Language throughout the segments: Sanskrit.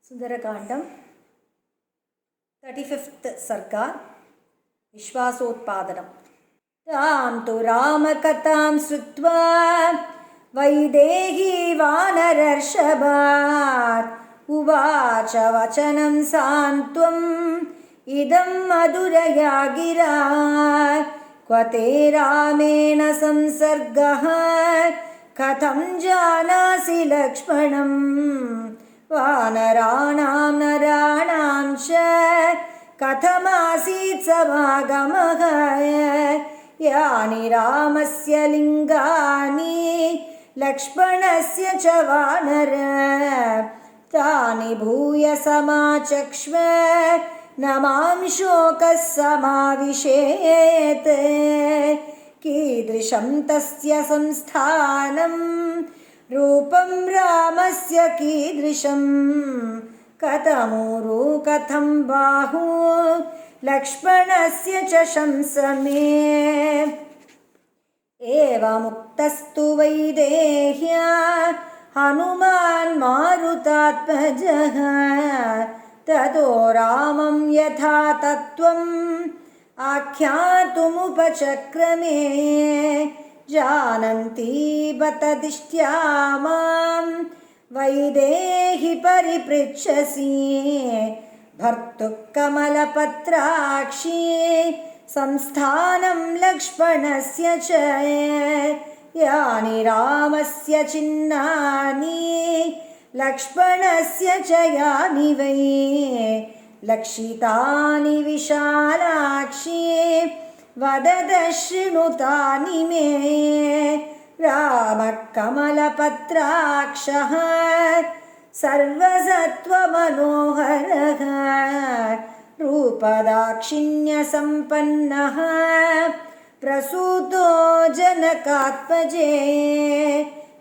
सुन्दरकाण्डं 35th सर्गा विश्वासोत्पादनम्। तां तु रामकथां श्रुत्वा वैदेही वानरर्षभात् उवाच वचनं सान्त्वम् इदं मधुरया गिरा क्व ते रामेण संसर्गः कथं जानासि लक्ष्मणम् वानराणां नराणां च कथमासीत् समागमः यानि रामस्य लिङ्गानि लक्ष्मणस्य च वानर तानि भूय समाचक्ष्व न मां शोकः समाविशेत् कीदृशं तस्य संस्थानं रूपं रामस्य कीदृशं कथमूरु कथं बाहु लक्ष्मणस्य च शंसमे एवमुक्तस्तु वैदेह्या हनुमान् मारुतात्मजः ततो रामं यथा तत्त्वम् आख्यातुमुपचक्रमे जानन्ति बत दिष्ट्या मां वैदेहि परिपृच्छसि भर्तुः कमलपत्राक्षी संस्थानं लक्ष्मणस्य च यानि रामस्य चिह्नानि लक्ष्मणस्य च यानि वै लक्षितानि विशालाक्षी वदद शृणुतानि मे रामः कमलपत्राक्षः सर्वसत्त्वमनोहरः रूपदाक्षिण्यसम्पन्नः प्रसूतो जनकात्मजे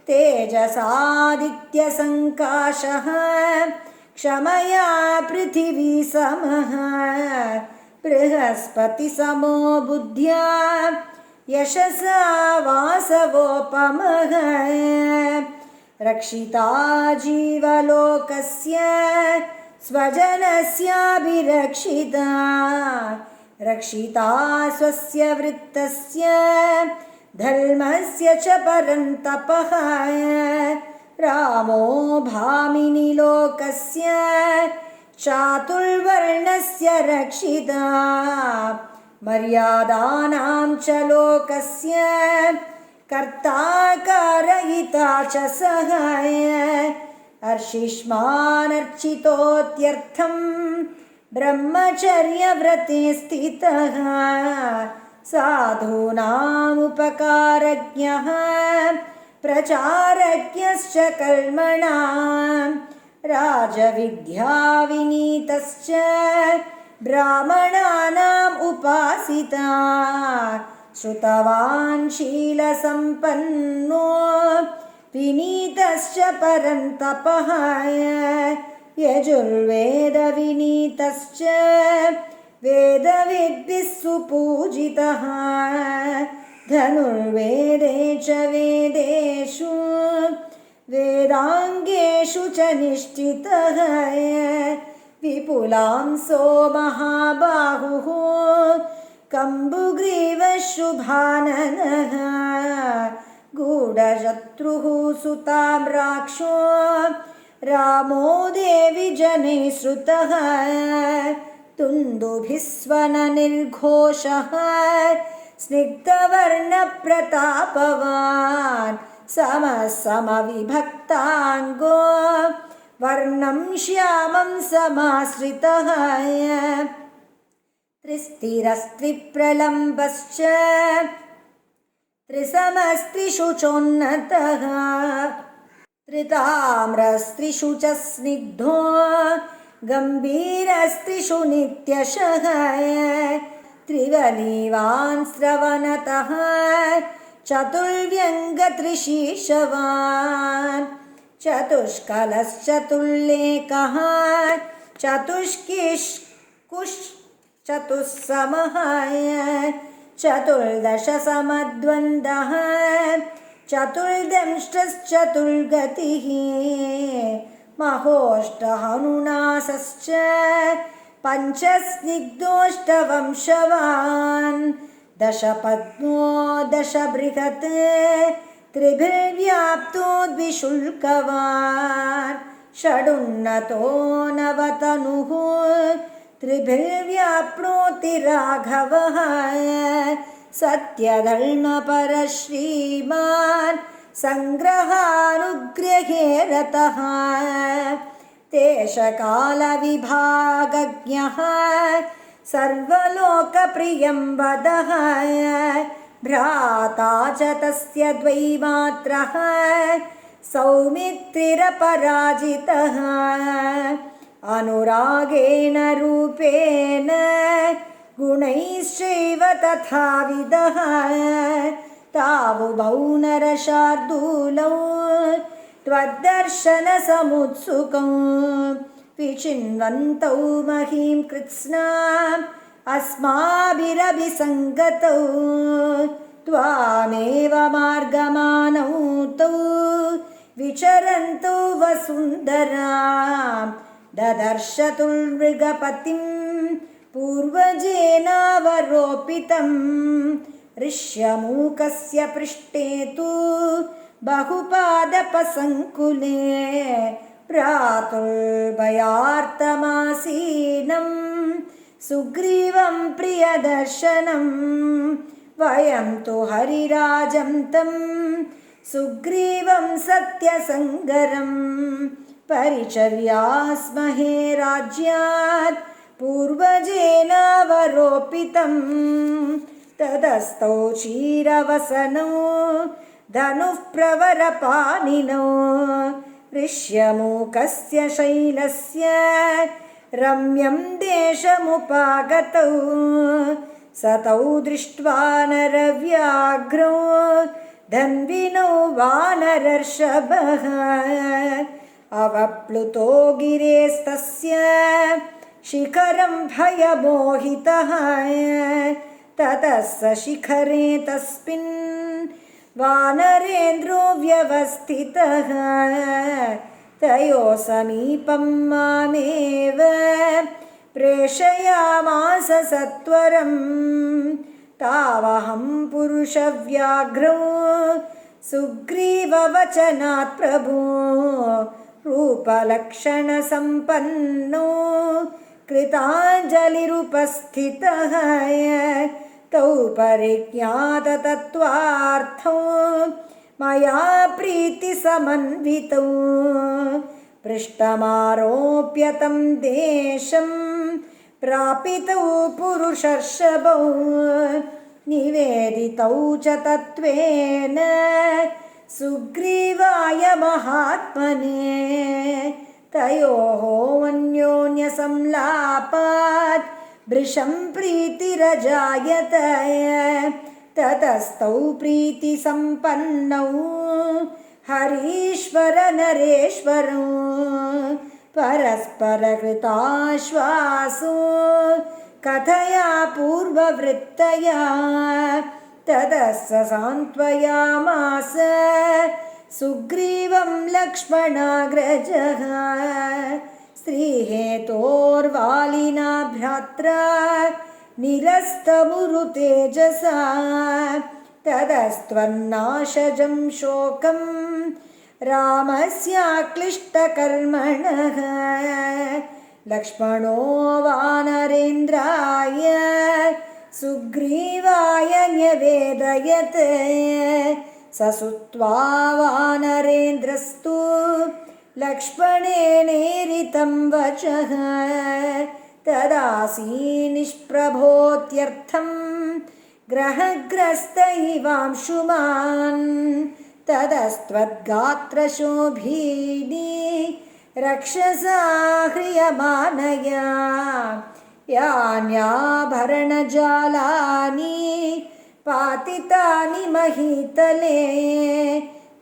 तेजसादित्यसङ्काशः क्षमया पृथिवी समः बृहस्पतिसमो बुद्ध्या यशसा वासवोपमः रक्षिता जीवलोकस्य स्वजनस्याभिरक्षिता रक्षिता स्वस्य वृत्तस्य धर्मस्य च परन्तपः रामो भामिनीलोकस्य चातुर्वर्णस्य रक्षिता मर्यादानां च लोकस्य कर्ता कारयिता च सहाय अर्षिष्मानर्चितोत्यर्थं ब्रह्मचर्यव्रते स्थितः साधूनामुपकारज्ञः प्रचारज्ञश्च कर्मणां राजविद्याविनीतश्च ब्राह्मणानाम् उपासिता श्रुतवान् शीलसम्पन्नो विनीतश्च परन्तपः यजुर्वेदविनीतश्च वेदविद्भिः सुपूजितः धनुर्वेदे च वेदेषु वेदाङ्गेषु च निष्ठितः विपुलांसो महाबाहुः कम्बुग्रीवशुभाननः गूढशत्रुः सुताम्राक्षो रामो देवि जनैः श्रुतः तुन्दुभिस्वननिर्घोषः स्निग्धवर्णप्रतापवान् समविभक्ताङ्गो वर्णं श्यामं समाश्रितः त्रिस्थिरस्त्रिप्रलम्बश्च त्रिसमस्त्रिषु चोन्नतः त्रिताम्रस्त्रिषु च स्निग्धो गम्भीरस्त्रिषु नित्यशः त्रिवलीवान् स्रवणतः चतुर्व्यङ्गत्रिशीर्षवान् चतुष्कलश्चतुर्लेखः चतुस्समः चतुर्दशसमद्वन्द्वः चतुर्दंष्ट्रश्चतुर्गतिः महोष्टहनुनासश्च पञ्चस्निग्धोष्टवंशवान् दशपद्मो दशबृहत् त्रिभिर्व्याप्तो द्विशुल्कवान् षडुन्नतो नवतनुः त्रिभिर्व्याप्नोति राघवः सत्यधर्मपरश्रीमान् सङ्ग्रहानुग्रहे रतः देशकालविभागज्ञः सर्वलोकप्रियं वदः भ्राता च तस्य द्वैमात्रः सौमित्रिरपराजितः अनुरागेण रूपेण गुणैश्चैव तथाविधः तावुभौ नरशार्दूलौ त्वद्दर्शनसमुत्सुकौ विचिन्वन्तौ महीं कृत्स्नाम् अस्माभिरभिसङ्गतौ त्वामेव मार्गमानौ तौ विचरन्तौ वसुन्धरां ददर्श तुल्मृगपतिं पूर्वजेनावरोपितं ऋष्यमूकस्य पृष्ठे तु बहुपादपसङ्कुले भ्रातुर्भयार्तमासीनं सुग्रीवं प्रियदर्शनं वयं तु हरिराजं तं सुग्रीवं सत्यसङ्गरं परिचर्यास्महे राज्यात् पूर्वजेनावरोपितं तदस्तौ चीरवसनौ धनुः प्रवरपाणिनौ ऋष्यमूकस्य शैलस्य रम्यं देशमुपागतौ सतौ दृष्ट्वा नरव्याघ्रौ धन्विनौ वानरर्षभः अवप्लुतो गिरेस्तस्य शिखरं भयमोहितः ततः स शिखरे तस्मिन् वानरेन्द्रो व्यवस्थितः तयोः समीपं मामेव प्रेषयामास सत्वरं तावहं पुरुषव्याघ्रौ सुग्रीववचनात् प्रभो रूपलक्षणसम्पन्नो कृताञ्जलिरुपस्थितः तौ परिज्ञाततत्त्वार्थौ मया प्रीतिसमन्वितौ पृष्ठमारोप्य तं देशं प्रापितौ पुरुषर्षभौ निवेदितौ च तत्त्वेन सुग्रीवाय महात्मने तयोः अन्योन्यसंलापात् भृशं प्रीतिरजायत ततस्तौ प्रीतिसम्पन्नौ हरीश्वर नरेश्वरौ परस्परकृताश्वासो कथया पूर्ववृत्तया ततः स सान्त्वयामास सुग्रीवं लक्ष्मणाग्रजः स्त्रीहेतोर्वालिना भ्रात्रा निरस्तमुरुतेजसा ततस्त्वन्नाशजं शोकं रामस्याक्लिष्टकर्मणः लक्ष्मणो वानरेन्द्राय सुग्रीवाय न्यवेदयत् स श्रुत्वा वानरेन्द्रस्तु लक्ष्मणेनेरितं वचः तदासीनिष्प्रभोत्यर्थं ग्रहग्रस्त इवांशुमान् ततस्त्वद्गात्रशोभीनि रक्षसा ह्रियमानया यान्याभरणजालानि पातितानि महीतले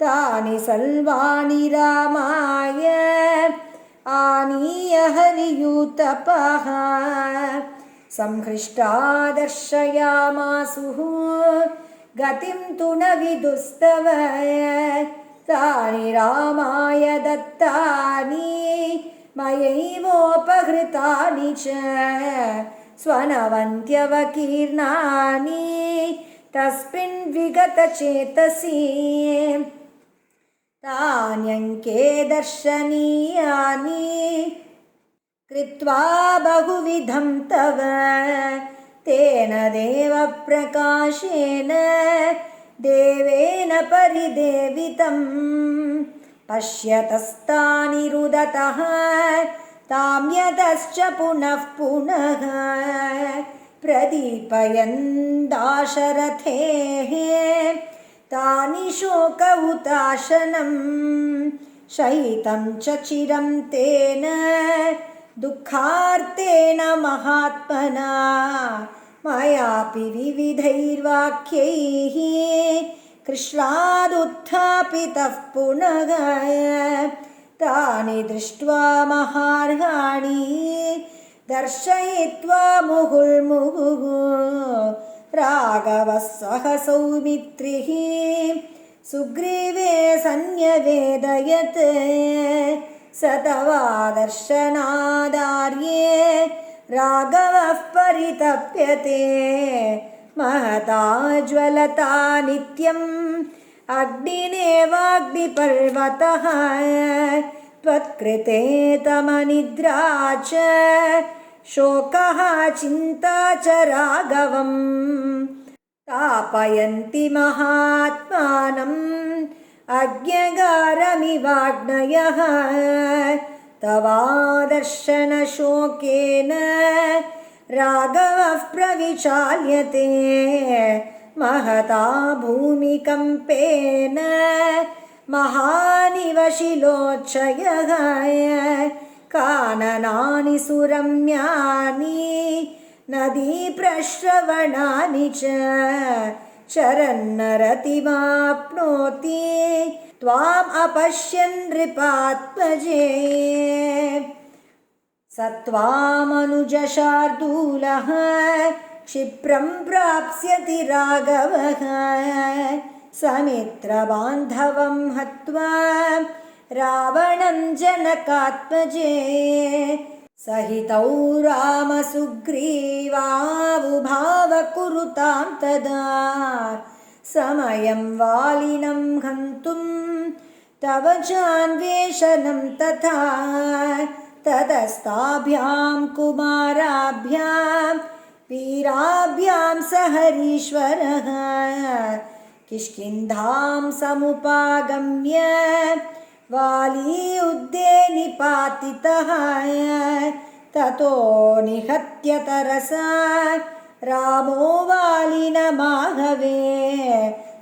तानि सर्वाणि रामाय आनीय हरियूतपः संहृष्टा दर्शयामासुः गतिं तु न विदुस्तव तानि रामाय दत्तानि मयैवोपहृतानि च स्वनवन्त्यवकीर्णानि तस्मिन् विगतचेतसि तान्यङ्के दर्शनीयानि कृत्वा बहुविधं तव तेन देवप्रकाशेन देवेन परिदेवितं पश्यतस्तानि रुदतः ताम्यतश्च पुनः पुनः प्रदीपयन् दाशरथेः तानि शोकहुताशनं शयितं च चिरं तेन दुःखार्तेन महात्मना मयापि विविधैर्वाक्यैः कृष्णादुत्थापितः पुनः तानि दृष्ट्वा महार्हाणि दर्शयित्वा मुहुर्मुहुः राघवः सह सौमित्रिः सुग्रीवे सन्न्यवेदयत् स तवादर्शनादार्ये राघवः परितप्यते महता ज्वलता नित्यम् अग्निनेवाग्निपर्वतः त्वत्कृते तमनिद्रा च शोकः चिन्ता च राघवम् तापयन्ति महात्मानम् अज्ञगारमिवाग्नयः तवादर्शनशोकेन राघवः प्रविचाल्यते महता भूमिकम्पेन महानिव शिलोच्छयः काननानि सुरम्यानि नदीप्रश्रवणानि च चरन्नरतिमाप्नोति त्वाम् अपश्यन् नृपात्मजे स त्वामनुजशार्दूलः क्षिप्रं प्राप्स्यति राघवः समित्रबान्धवं हत्वा रावणं जनकात्मजे सहितौ रामसुग्रीवावुभाव कुरुतां तदा समयं वालिनं हन्तुं तव चान्वेषणं तथा ततस्ताभ्यां कुमाराभ्यां वीराभ्यां स हरीश्वरः किष्किन्धां समुपागम्य वाली उद्येनिपातितः ततो निहत्य तरसा रामो वालिनमाहवे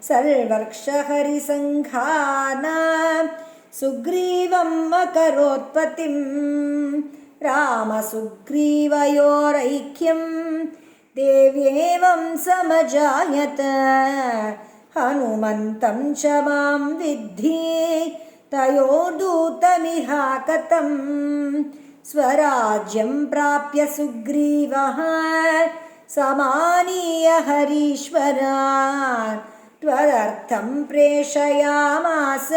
सर्वर्क्षहरिसङ्घानां सुग्रीवम् अकरोत्पतिं रामसुग्रीवयोरैक्यं देव्येवं समजायत हनुमन्तं च मां विद्धि तयोर्दूतमिहाकतं स्वराज्यं प्राप्य सुग्रीवः समानीय हरीश्वरान् त्वदर्थं प्रेषयामास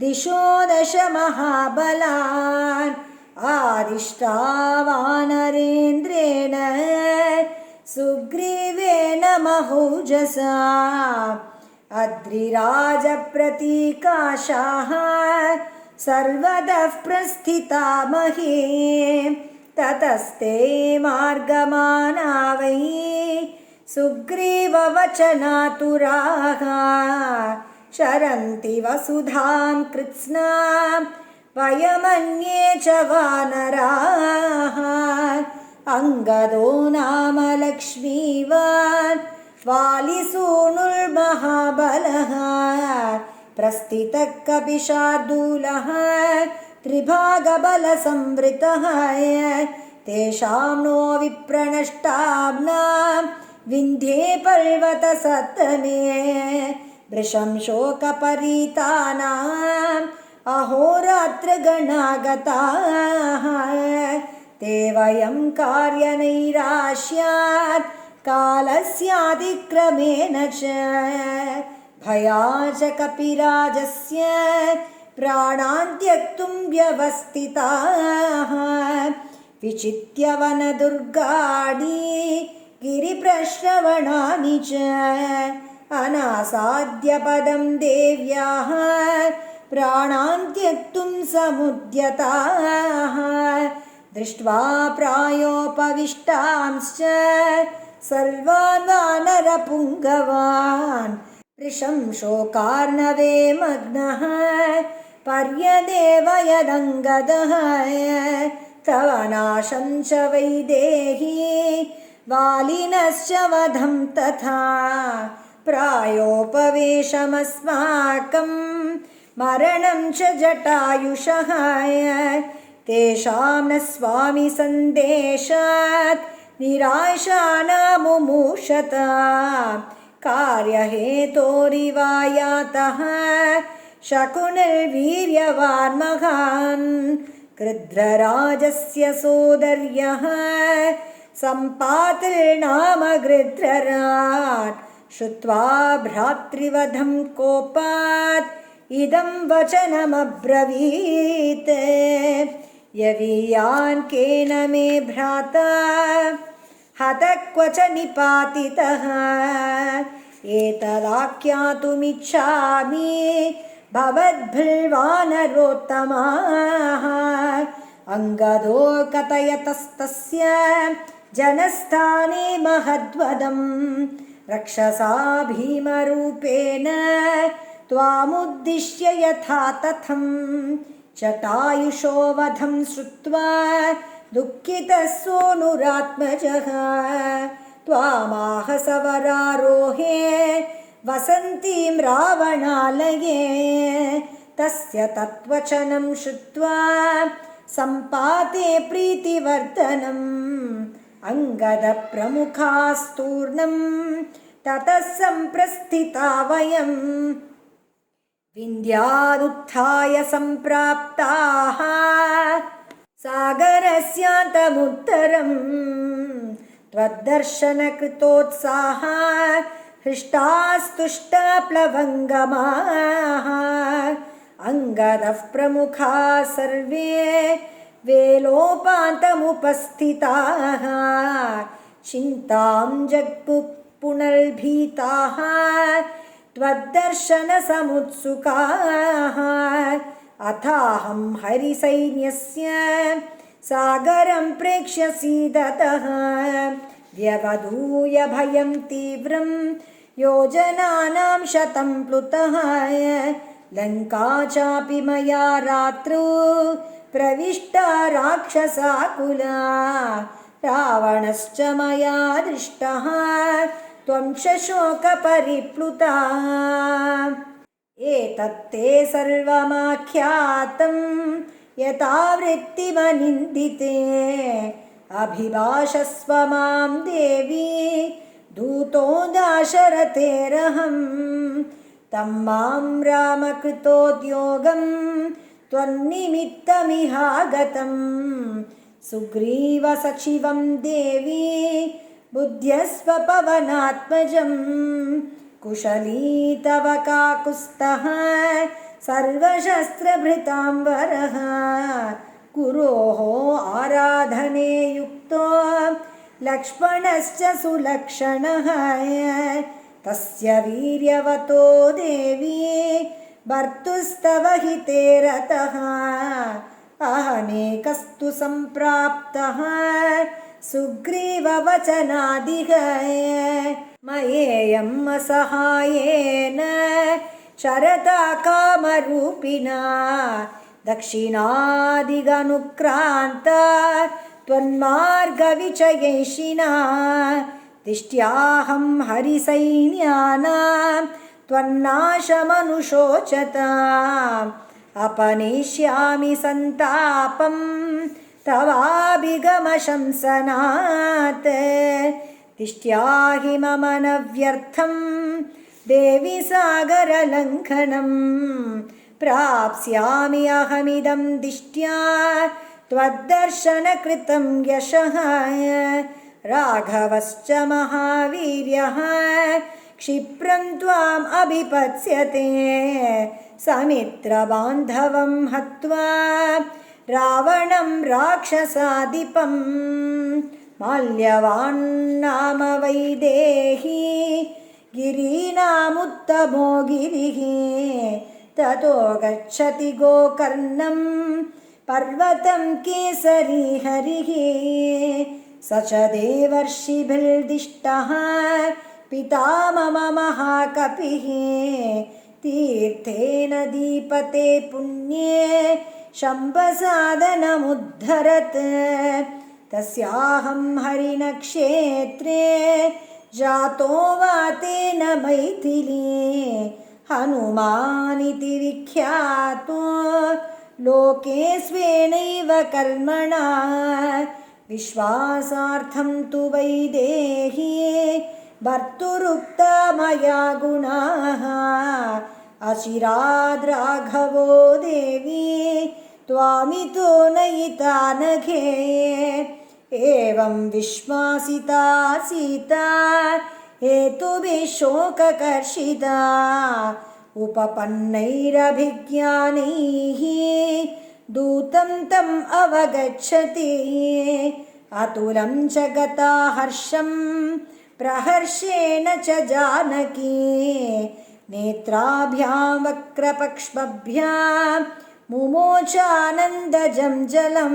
दिशो दश महाबलान् आदिष्टावानरेन्द्रेण सुग्रीवेण महौजसा अद्रिराजप्रतीकाशाः सर्वतः प्रस्थिता महे ततस्ते मार्गमाना वै सुग्रीववचनातुराः शरन्ति वसुधां कृत्स्नां वयमन्ये च वानराः अङ्गदो नाम लक्ष्मीवान् वालिसूनुर्महाबलः प्रस्थितः कपिशार्दूलः त्रिभागबलसंवृतः तेषां नो विप्रनष्टाब्नां विन्ध्ये पर्वतसत्तमे वृषं शोकपरीतानाम् अहोरात्रगणागताः ते वयं कार्यनैराश्यात् कालस्यातिक्रमेण च भयाच कपिराजस्य प्राणान् त्यक्तुं व्यवस्थिताः विचित्य वनदुर्गाणि गिरिप्रश्रवणानि च अनासाद्यपदं देव्याः प्राणान् त्यक्तुं समुद्यताः दृष्ट्वा प्रायोपविष्टांश्च सर्वान् वानरपुङ्गवान् वृषं शोकार्णवे मग्नः पर्यदेवयदङ्गदः तव नाशं च वैदेही वालिनश्च वधं तथा प्रायोपवेशमस्माकं मरणं च जटायुषः तेषां न स्वामी सन्देशात् निराशानामुमूषत कार्यहेतोरिवायातः शकुनिर्वीर्यवान् महान् गृध्रराजस्य सोदर्यः सम्पातिर्नाम गृध्रराट् श्रुत्वा भ्रातृवधं कोपात् इदं वचनमब्रवीत् यवीयान् केन मे भ्राता हतः क्वच निपातितः एतदाख्यातुमिच्छामि भवद्भिर्वानरोत्तमाः अङ्गदो कथयतस्तस्य जनस्थाने महद्वदं रक्षसा भीमरूपेण त्वामुद्दिश्य यथा तथं जटायुषो वधं श्रुत्वा दुःखितः सोऽनुरात्मजः त्वामाह सवरारोहे वसन्तीं रावणालये तस्य तत्वचनं श्रुत्वा सम्पाते प्रीतिवर्धनम् अङ्गदप्रमुखास्तूर्णं ततः सम्प्रस्थिता वयं विन्ध्यादुत्थाय सम्प्राप्ताः सागरस्यान्तमुत्तरं त्वद्दर्शनकृतोत्साहा हृष्टास्तुष्टाप्लवङ्गमाः अङ्गदः प्रमुखाः सर्वे वेलोपान्तमुपस्थिताः चिन्तां जग्मुः पुनर्भीताः त्वद्दर्शनसमुत्सुकाः अथाहं हरिसैन्यस्य सागरं प्रेक्ष्य सीदतः व्यवधूय भयं तीव्रं योजनानां शतं प्लुतः लङ्का चापि मया रात्रौ प्रविष्टा राक्षसाकुला रावणश्च मया दृष्टः त्वं च शोकपरिप्लुता एतत्ते सर्वमाख्यातं यथा वृत्तिमनिन्दिते अभिभाषस्व मां देवी दूतो दाशरथेरहं तं मां रामकृतोद्योगं त्वन्निमित्तमिहागतं सुग्रीवसचिवं देवी बुध्यस्व पवनात्मजं कुशली तव काकुत्स्थः सर्वशस्त्रभृताम्बरः गुरोः आराधने युक्तो लक्ष्मणश्च सुलक्षणः तस्य वीर्यवतो देवी भर्तुस्तव हिते रतः अहमेकस्तु सम्प्राप्तः सुग्रीववचनादिह मयेयम् असहायेन शरता कामरूपिणा दक्षिणादिगनुक्रान्ता त्वन्मार्गविचयैषिणा दिष्ट्याहं हरिसैन्यानां त्वन्नाशमनुशोचताम् अपनेष्यामि सन्तापं तवाभिगमशंसनात् दिष्ट्याहि मम न व्यर्थं देवि सागरलङ्घनं प्राप्स्यामि अहमिदं दिष्ट्या त्वद्दर्शनकृतं यशः राघवश्च महावीर्यः क्षिप्रं त्वाम् अभिपत्स्यते समित्रबान्धवं हत्वा रावणं राक्षसाधिपं माल्यवान् नाम वैदेही गिरीनामुत्तमो गिरिः ततो गच्छति गोकर्णं पर्वतं केसरी हरिः स च देवर्षिभिर्दिष्टः पितामम महाकपिः तीर्थेन दीपते पुण्ये शम्भसाधनमुद्धरत् तस्याहं हरिणक्षेत्रे जातो वा तेन मैथिली हनुमानिति विख्यातो लोके स्वेनैव कर्मणा विश्वासार्थं तु वैदेही भर्तुरुक्ता मया गुणाः अचिराद्राघवो देवी त्वामितो नयिता नघे एवं विश्वासिता सीता हेतुभिः शोककर्षिता उपपन्नैरभिज्ञानैः दूतं तम् अवगच्छति अतुलं च गता हर्षं प्रहर्षेण च जानकी नेत्राभ्यां वक्रपक्ष्मभ्यां मुमोचानन्दजं जलं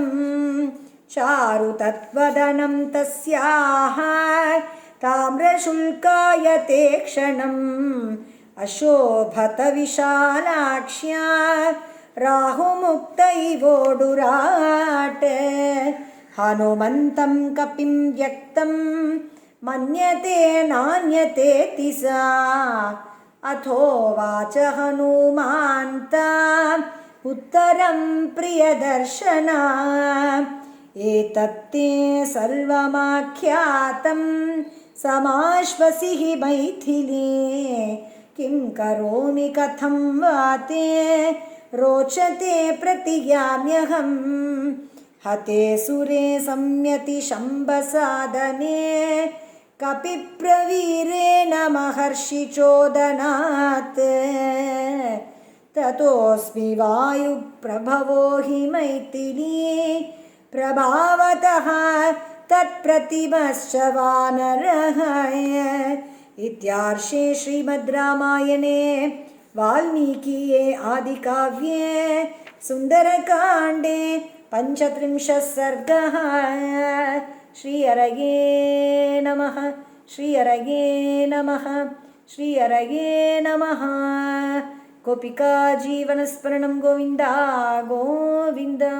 चारुतत्वदनं तस्याः ताम्रशुल्कायते क्षणम् अशोभत विशालाक्ष्या राहुमुक्त इवोडुराट् हनुमन्तं कपिं व्यक्तं मन्यते नान्यतेति सा अथोवाच हनुमान्ता उत्तरं प्रियदर्शना एतत्ते सर्वमाख्यातं समाश्वसि हि मैथिली किं करोमि कथं वा ते रोचते प्रतिज्ञाम्यहम् हते सुरे संयति शम्भसाधने कपिप्रवीरेण महर्षिचोदनात् ततोऽस्मि वायुप्रभवो हि मैथिली प्रभावतः तत्प्रतिमश्च वानरः इत्यार्षे श्रीमद् रामायणे वाल्मीकिये आदिकाव्ये सुन्दरकाण्डे 35 सर्गः श्रीहरये नमः श्रीहरये नमः श्रीहरये नमः गोपिका जीवनस्मरणं गोविन्दा गोविन्दा।